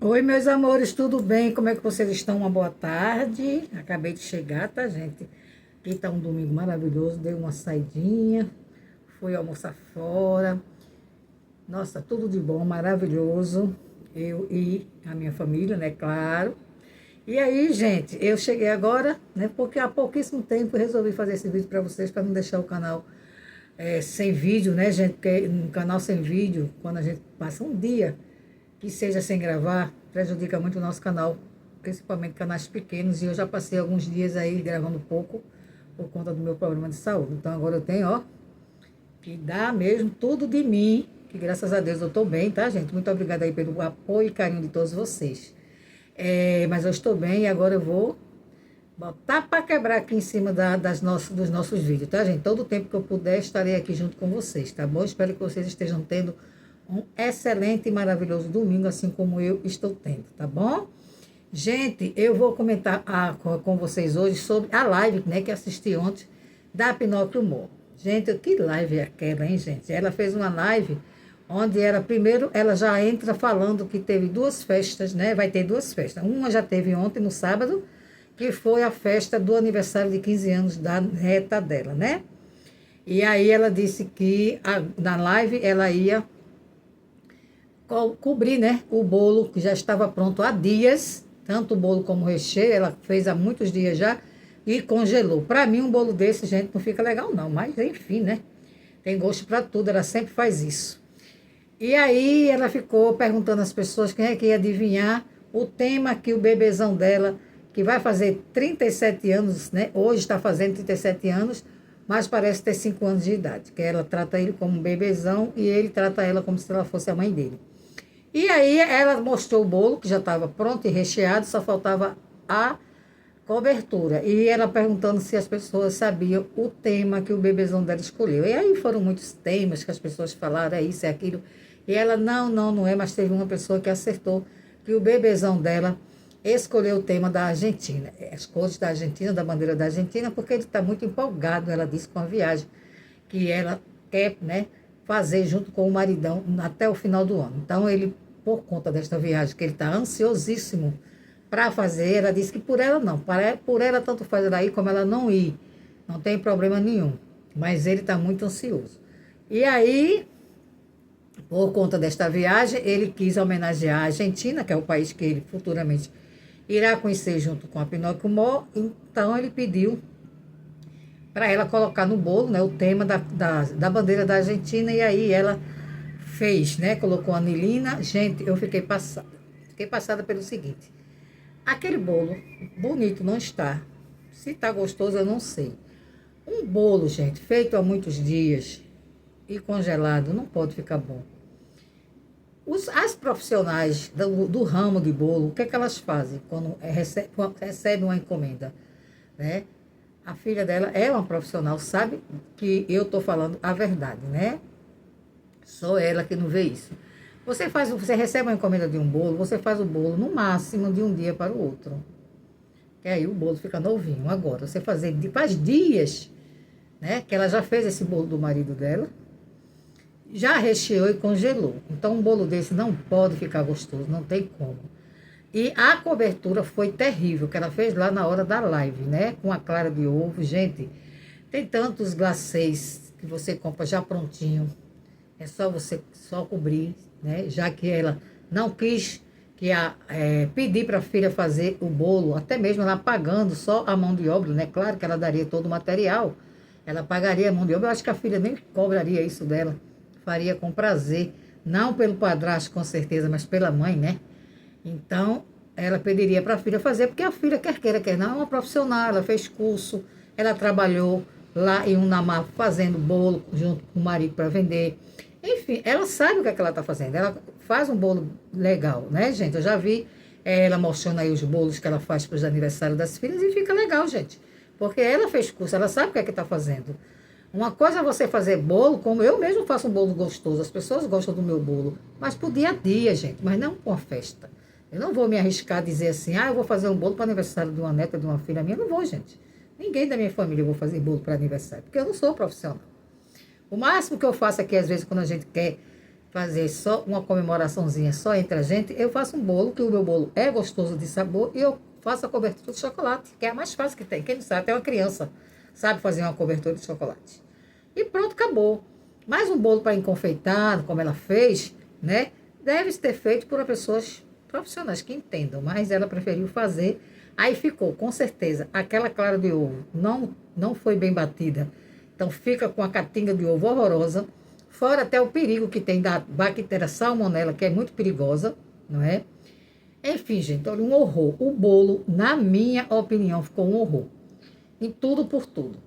Oi, meus amores, tudo bem? Como é que vocês estão? Uma boa tarde. Acabei de chegar, tá, gente? Aqui tá um domingo maravilhoso. Dei uma saidinha, fui almoçar fora. Nossa, tudo de bom, maravilhoso. Eu e a minha família, né? Claro. E aí, gente, eu cheguei agora, né? Porque há pouquíssimo tempo eu resolvi fazer esse vídeo para vocês, para não deixar o canal sem vídeo, né, gente? Porque um canal sem vídeo, quando a gente passa um dia que seja sem gravar, prejudica muito o nosso canal, principalmente canais pequenos, e eu já passei alguns dias aí gravando pouco por conta do meu problema de saúde. Então agora eu tenho, ó, que dar mesmo tudo de mim, que graças a Deus eu tô bem, tá, gente? Muito obrigada aí pelo apoio e carinho de todos vocês. Mas eu estou bem e agora eu vou botar para quebrar aqui em cima dos nossos vídeos, tá, gente? Todo o tempo que eu puder, estarei aqui junto com vocês, tá bom? Espero que vocês estejam tendo um excelente e maravilhoso domingo, assim como eu estou tendo, tá bom? Gente, eu vou comentar com vocês hoje sobre a live, né, que assisti ontem, da Pinóquio Humor. Gente, que live é aquela, hein, gente? Ela fez uma live onde primeiro, ela já entra falando que teve duas festas, né? Vai ter duas festas. Uma já teve ontem, no sábado, que foi a festa do aniversário de 15 anos da neta dela, né? E aí ela disse que na live ela ia cobrir, né, o bolo que já estava pronto há dias, tanto o bolo como o recheio, ela fez há muitos dias já e congelou. Para mim, um bolo desse, gente, não fica legal não, mas enfim, né? Tem gosto para tudo, ela sempre faz isso. E aí ela ficou perguntando às pessoas quem é que ia adivinhar o tema que o bebezão dela, que vai fazer 37 anos, né? Hoje está fazendo 37 anos, mas parece ter 5 anos de idade, que ela trata ele como um bebezão e ele trata ela como se ela fosse a mãe dele. E aí ela mostrou o bolo, que já estava pronto e recheado, só faltava a cobertura. E ela perguntando se as pessoas sabiam o tema que o bebezão dela escolheu. E aí foram muitos temas que as pessoas falaram, é isso, é aquilo. E ela, não é, mas teve uma pessoa que acertou que o bebezão dela escolheu o tema da Argentina, as cores da Argentina, da bandeira da Argentina, porque ele está muito empolgado, ela disse, com a viagem que ela quer, né, fazer junto com o maridão até o final do ano. Então, ele, por conta desta viagem, que ele está ansiosíssimo para fazer, ela disse que por ela não, por ela tanto faz ela ir como ela não ir, não tem problema nenhum, mas ele está muito ansioso. E aí, por conta desta viagem, ele quis homenagear a Argentina, que é o país que ele futuramente irá conhecer junto com a Pinóquio Humor, então ele pediu para ela colocar no bolo, né, o tema da bandeira da Argentina, e aí ela fez, né, colocou anilina. Gente, eu fiquei passada pelo seguinte, aquele bolo bonito não está, se está gostoso eu não sei. Um bolo, gente, feito há muitos dias e congelado, não pode ficar bom. As profissionais do ramo de bolo, o que é que elas fazem quando recebem uma encomenda, né? A filha dela é uma profissional, sabe que eu estou falando a verdade, né? Só ela que não vê isso. Você recebe uma encomenda de um bolo, você faz o bolo no máximo de um dia para o outro. Que aí o bolo fica novinho. Agora, faz dias, né, que ela já fez esse bolo do marido dela, já recheou e congelou. Então, um bolo desse não pode ficar gostoso, não tem como. E a cobertura foi terrível, que ela fez lá na hora da live, né? Com a clara de ovo. Gente, tem tantos glacês que você compra já prontinho. É só você cobrir, né? Já que ela não quis pedir para a filha fazer o bolo, até mesmo ela pagando só a mão de obra, né? Claro que ela daria todo o material, ela pagaria a mão de obra. Eu acho que a filha nem cobraria isso dela, faria com prazer. Não pelo padrasto, com certeza, mas pela mãe, né? Então, ela pediria para a filha fazer, porque a filha, quer queira, quer não, é uma profissional, ela fez curso, ela trabalhou lá em Unamar fazendo bolo junto com o marido para vender. Enfim, ela sabe o que é que ela está fazendo, ela faz um bolo legal, né, gente? Eu já vi ela mostrando aí os bolos que ela faz para os aniversários das filhas e fica legal, gente. Porque ela fez curso, ela sabe o que é que está fazendo. Uma coisa é você fazer bolo, como eu mesmo faço um bolo gostoso, as pessoas gostam do meu bolo, mas pro dia a dia, gente, mas não com a festa. Eu não vou me arriscar a dizer assim, eu vou fazer um bolo para aniversário de uma neta, de uma filha minha. Não vou, gente. Ninguém da minha família eu vou fazer bolo para aniversário, porque eu não sou profissional. O máximo que eu faço aqui, às vezes, quando a gente quer fazer só uma comemoraçãozinha só entre a gente, eu faço um bolo, que o meu bolo é gostoso de sabor, e eu faço a cobertura de chocolate, que é a mais fácil que tem. Quem não sabe, até uma criança sabe fazer uma cobertura de chocolate. E pronto, acabou. Mais um bolo para enfeitar, como ela fez, né? Deve ter feito por pessoas profissionais que entendam, mas ela preferiu fazer. Aí ficou, com certeza, aquela clara de ovo não foi bem batida. Então fica com a catinga de ovo horrorosa. Fora até o perigo que tem da bactéria salmonela, que é muito perigosa, não é? Enfim, gente, olha, um horror. O bolo, na minha opinião, ficou um horror. Em tudo por tudo.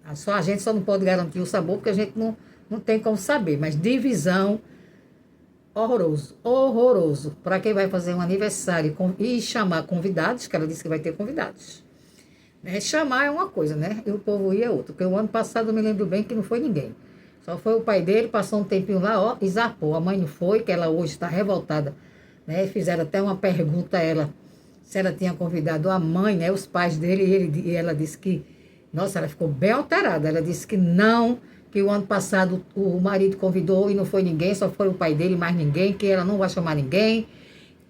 A gente só não pode garantir o sabor, porque a gente não tem como saber. Mas divisão, horroroso. Horroroso. Para quem vai fazer um aniversário e chamar convidados, que ela disse que vai ter convidados. Né? Chamar é uma coisa, né? E o povo ia é outra. Porque o ano passado eu me lembro bem que não foi ninguém. Só foi o pai dele, passou um tempinho lá, ó, e zapou. A mãe não foi, que ela hoje está revoltada. Né? Fizeram até uma pergunta a ela, se ela tinha convidado a mãe, né, os pais dele, e ela disse que, nossa, ela ficou bem alterada. Ela disse que não, que o ano passado o marido convidou e não foi ninguém, só foi o pai dele, mais ninguém, que ela não vai chamar ninguém,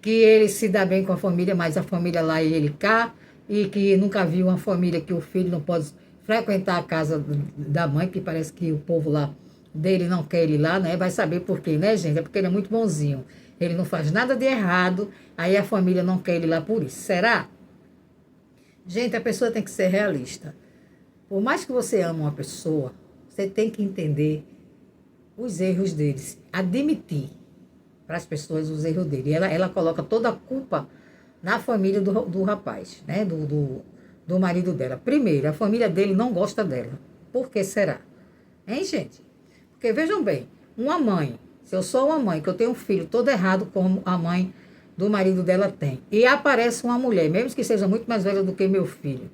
que ele se dá bem com a família, mas a família lá e ele cá, e que nunca viu uma família que o filho não pode frequentar a casa da mãe, que parece que o povo lá dele não quer ele lá, né? Vai saber por quê, né, gente? É porque ele é muito bonzinho. Ele não faz nada de errado, aí a família não quer ele lá por isso. Será? Gente, a pessoa tem que ser realista. Por mais que você ame uma pessoa, você tem que entender os erros deles, admitir para as pessoas os erros dele. Ela coloca toda a culpa na família do rapaz, né? Do marido dela. Primeiro, a família dele não gosta dela. Por que será? Hein, gente? Porque vejam bem, uma mãe, se eu sou uma mãe, que eu tenho um filho todo errado como a mãe do marido dela tem, e aparece uma mulher, mesmo que seja muito mais velha do que meu filho,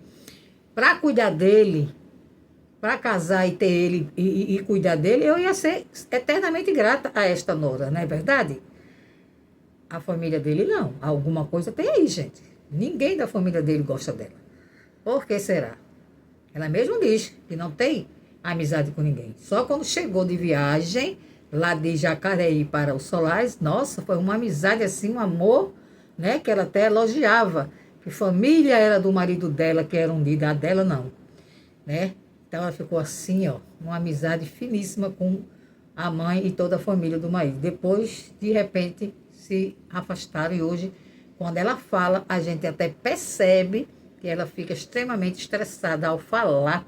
para cuidar dele, para casar e ter ele e cuidar dele, eu ia ser eternamente grata a esta nora, não é verdade? A família dele não. Alguma coisa tem aí, gente. Ninguém da família dele gosta dela. Por que será? Ela mesmo diz que não tem amizade com ninguém. Só quando chegou de viagem, lá de Jacareí para os Solares, nossa, foi uma amizade assim, um amor, né? Que ela até elogiava. Que família era do marido dela, que era unida, a dela não, né? Então ela ficou assim, ó, uma amizade finíssima com a mãe e toda a família do marido. Depois, de repente, se afastaram e hoje, quando ela fala, a gente até percebe que ela fica extremamente estressada ao falar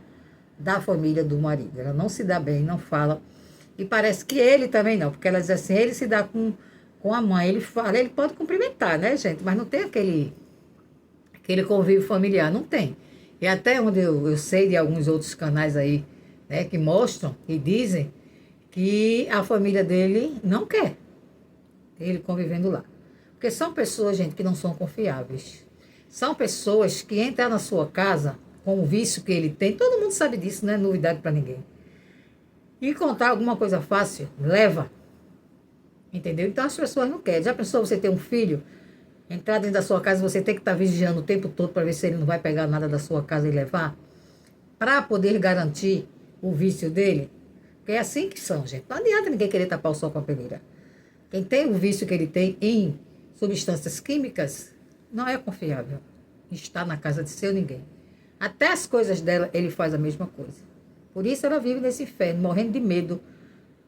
da família do marido. Ela não se dá bem, não fala. E parece que ele também não, porque ela diz assim, ele se dá com a mãe, ele fala, ele pode cumprimentar, né, gente? Mas não tem aquele convívio familiar, não tem. E até onde eu sei de alguns outros canais aí, né, que mostram e dizem que a família dele não quer ele convivendo lá. Porque são pessoas, gente, que não são confiáveis. São pessoas que entram na sua casa com o vício que ele tem. Todo mundo sabe disso, não é novidade para ninguém. E contar alguma coisa fácil, leva. Entendeu? Então as pessoas não querem. Já pensou você ter um filho, entrar dentro da sua casa, você tem que estar vigiando o tempo todo para ver se ele não vai pegar nada da sua casa e levar? Para poder garantir o vício dele? Porque é assim que são, gente. Não adianta ninguém querer tapar o sol com a peneira. Quem tem o vício que ele tem em substâncias químicas, não é confiável. Está na casa de seu ninguém. Até as coisas dela, ele faz a mesma coisa. Por isso ela vive nesse inferno, morrendo de medo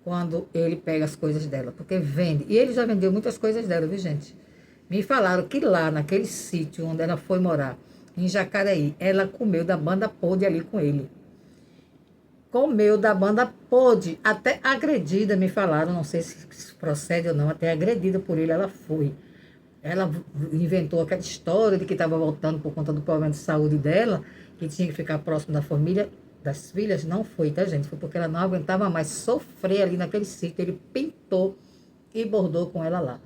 quando ele pega as coisas dela. Porque vende. E ele já vendeu muitas coisas dela, viu, gente? Me falaram que lá, naquele sítio onde ela foi morar, em Jacareí, ela comeu da banda podre ali com ele. Comeu da banda podre, até agredida, me falaram, não sei se procede ou não, até agredida por ele ela foi. Ela inventou aquela história de que estava voltando por conta do problema de saúde dela, que tinha que ficar próximo da família, das filhas. Não foi, tá, gente? Foi porque ela não aguentava mais sofrer ali naquele sítio. Ele pintou e bordou com ela lá.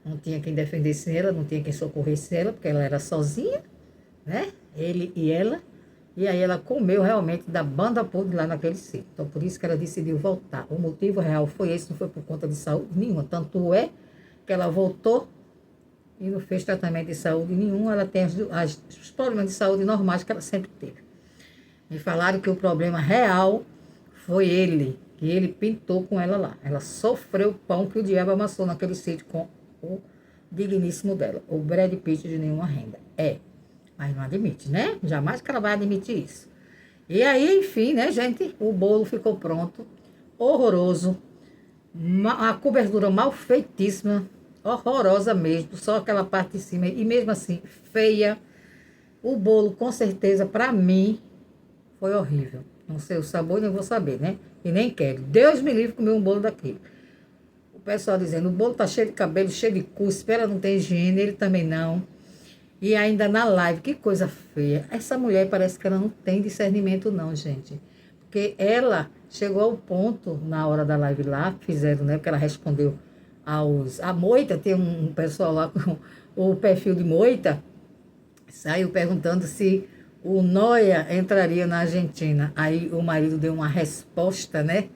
Não tinha quem defendesse ela, não tinha quem socorresse ela, porque ela era sozinha, né? Ele e ela. E aí ela comeu realmente da banda podre lá naquele sítio. Então, por isso que ela decidiu voltar. O motivo real foi esse, não foi por conta de saúde nenhuma. Tanto é que ela voltou e não fez tratamento de saúde nenhum. Ela tem os problemas de saúde normais que ela sempre teve. Me falaram que o problema real foi ele. que ele pintou com ela lá. Ela sofreu o pão que o diabo amassou naquele sítio com o digníssimo dela, o Brad Pitt de nenhuma renda. Mas não admite, né? Jamais que ela vai admitir isso. E aí, enfim, né, gente? O bolo ficou pronto, horroroso, a cobertura mal feitíssima, horrorosa mesmo, só aquela parte de cima, e mesmo assim, feia. O bolo, com certeza, para mim, foi horrível. Não sei o sabor, nem vou saber, né? E nem quero. Deus me livre comer um bolo daquele. O pessoal dizendo, o bolo tá cheio de cabelo, cheio de cuspe, ela não tem higiene, ele também não. E ainda na live, que coisa feia. Essa mulher parece que ela não tem discernimento não, gente. Porque ela chegou ao ponto, na hora da live lá, fizeram, né? Porque ela respondeu a Moita, tem um pessoal lá com o perfil de Moita, saiu perguntando se o Noia entraria na Argentina. Aí o marido deu uma resposta, né?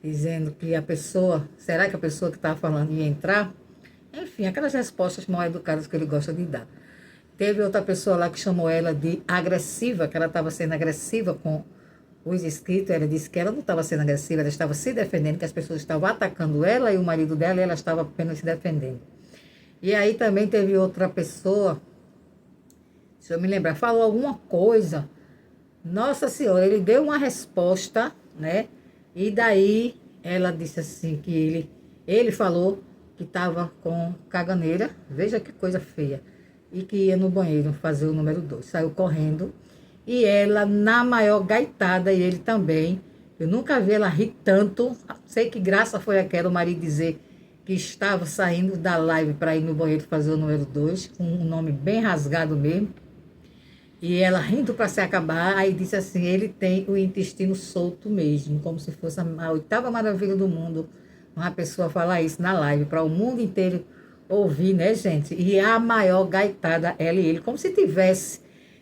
Dizendo que a pessoa, será que a pessoa que estava falando ia entrar? Enfim, aquelas respostas mal educadas que ele gosta de dar. Teve outra pessoa lá que chamou ela de agressiva, que ela estava sendo agressiva com os inscritos. Ela disse que ela não estava sendo agressiva, ela estava se defendendo, que as pessoas estavam atacando ela e o marido dela, e ela estava apenas se defendendo. E aí também teve outra pessoa, se eu me lembrar, falou alguma coisa. Nossa Senhora, ele deu uma resposta, né? E daí ela disse assim que ele falou que estava com caganeira, veja que coisa feia, e que ia no banheiro fazer o número 2. Saiu correndo e ela na maior gaitada, e ele também. Eu nunca vi ela rir tanto. Sei que graça foi aquela, o marido dizer que estava saindo da live para ir no banheiro fazer o número 2, com um nome bem rasgado mesmo. E ela rindo para se acabar, aí disse assim, ele tem o intestino solto mesmo, como se fosse a oitava maravilha do mundo. Uma pessoa falar isso na live, para o mundo inteiro ouvir, né, gente? E a maior gaitada, ela e ele, como se tivesse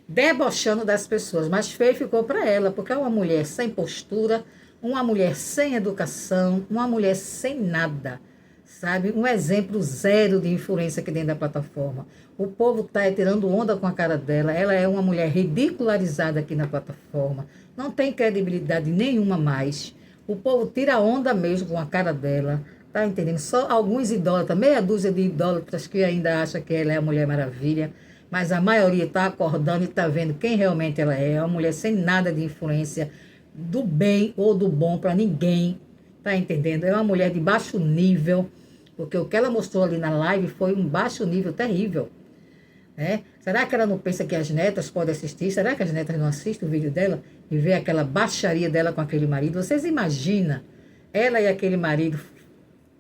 debochando das pessoas. Mas feio ficou para ela, porque é uma mulher sem postura, uma mulher sem educação, uma mulher sem nada, sabe? Um exemplo zero de influência aqui dentro da plataforma. O povo está tirando onda com a cara dela. Ela é uma mulher ridicularizada aqui na plataforma. Não tem credibilidade nenhuma mais. O povo tira onda mesmo com a cara dela. Tá entendendo? Só alguns idólatras, meia dúzia de idólatras que ainda acham que ela é a Mulher Maravilha. Mas a maioria está acordando e está vendo quem realmente ela é. É uma mulher sem nada de influência do bem ou do bom para ninguém. Tá entendendo? É uma mulher de baixo nível. Porque o que ela mostrou ali na live foi um baixo nível terrível. Né? Será que ela não pensa que as netas podem assistir? Será que as netas não assistem o vídeo dela e vê aquela baixaria dela com aquele marido? Vocês imaginam ela e aquele marido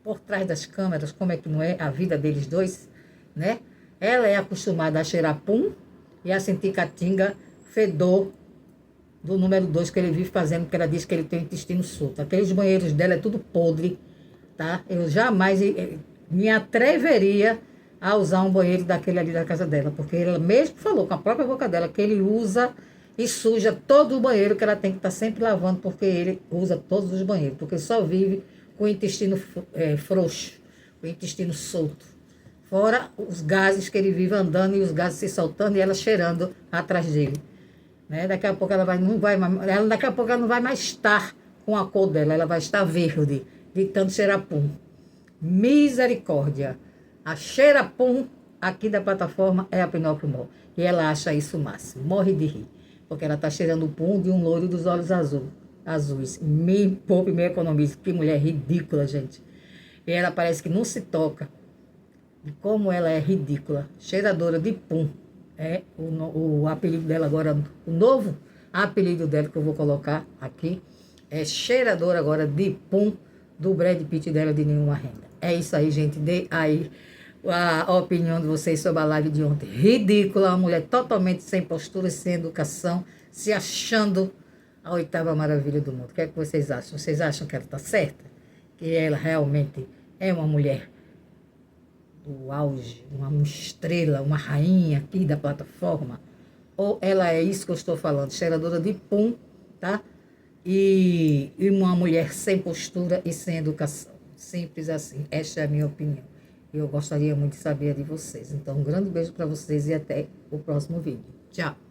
por trás das câmeras, como é que não é a vida deles dois? Né? Ela é acostumada a cheirar pum e a sentir catinga, fedor do número 2 que ele vive fazendo, porque ela diz que ele tem o intestino solto. Aqueles banheiros dela é tudo podre. Tá? Eu jamais me atreveria a usar um banheiro daquele ali da casa dela, porque ela mesmo falou com a própria boca dela que ele usa e suja todo o banheiro, que ela tem que estar sempre lavando, porque ele usa todos os banheiros, porque só vive com o intestino frouxo, o intestino solto. Fora os gases que ele vive andando e os gases se soltando e ela cheirando atrás dele. Né? Daqui a pouco daqui a pouco ela não vai mais estar com a cor dela, ela vai estar verde, de tanto cheirapum. Misericórdia. A cheirapum aqui da plataforma é a Pinóquio Mó. E ela acha isso o máximo. Morre de rir. Porque ela está cheirando o pum de um loiro dos olhos azuis. Me poupe, me economize. Que mulher ridícula, gente. E ela parece que não se toca de como ela é ridícula. Cheiradora de pum. É o apelido dela agora, o novo apelido dela que eu vou colocar aqui. É cheiradora agora de pum do Brad Pitt dela de nenhuma renda. É isso aí, gente. Dê aí a opinião de vocês sobre a live de ontem. Ridícula, uma mulher totalmente sem postura, sem educação, se achando a oitava maravilha do mundo. O que é que vocês acham? Vocês acham que ela está certa? Que ela realmente é uma mulher do auge, uma estrela, uma rainha aqui da plataforma? Ou ela é isso que eu estou falando, cheiradora de pum, tá? E uma mulher sem postura e sem educação. Simples assim. Esta é a minha opinião. E eu gostaria muito de saber a de vocês. Então, um grande beijo para vocês e até o próximo vídeo. Tchau!